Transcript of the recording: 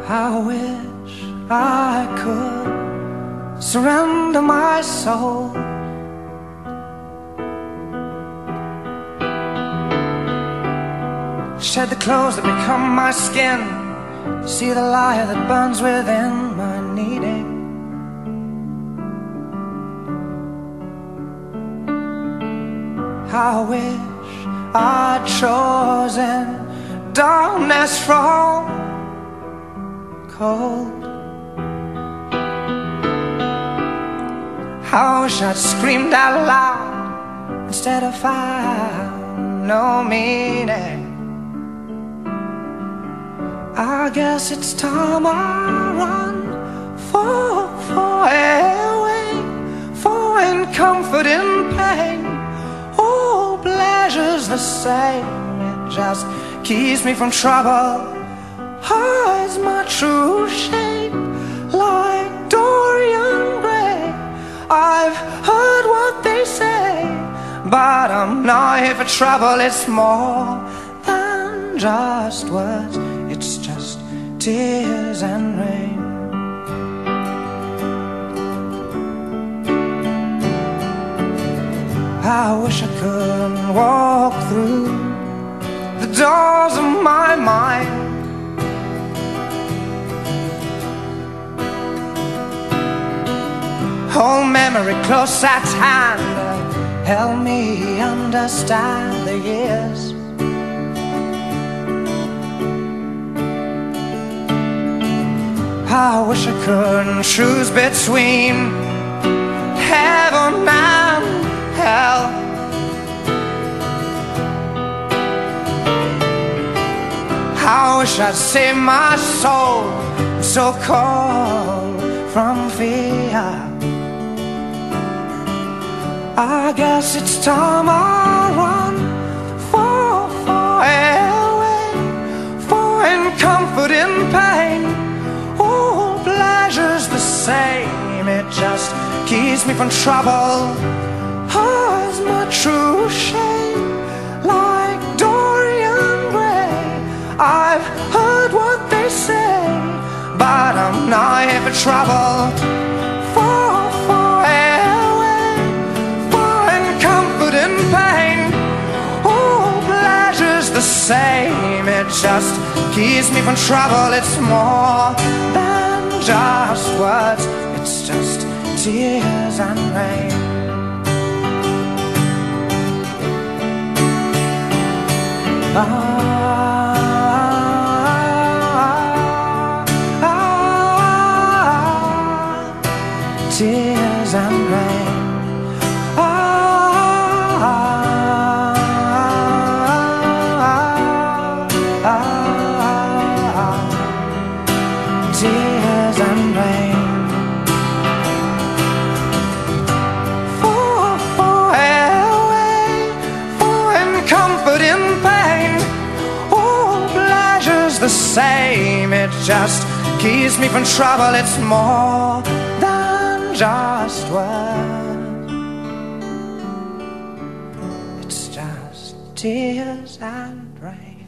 I wish I could surrender my soul, shed the clothes that become my skin, see the light that burns within my needing. I wish I'd chosen darkness from cold. I wish I'd screamed out loud instead of found no meaning. I guess it's time I run for away, find comfort in pain. All pleasure's the same, it just keeps me from trouble, hides my true shape like Dorian Gray. I've heard what they say, but I'm not here for trouble. It's more than just words, it's just tears and rain. I wish I could walk through the doors of my mind, hold memory close at hand, help me understand the years. I wish I could choose between heaven and hell. I wish I'd save my soul, so cold from fear. I guess it's time I run for away, find comfort in pain. All pleasure's the same, it just keeps me from trouble, hides my true shape like Dorian Gray. I've heard what they say, but I'm not here for trouble. The same, it just keeps me from trouble. It's more than just words, it's just tears and rain. Tears and rain. Tears and rain. For away, find comfort in pain. All pleasure's the same, it just keeps me from trouble. It's more than just words, it's just tears and rain.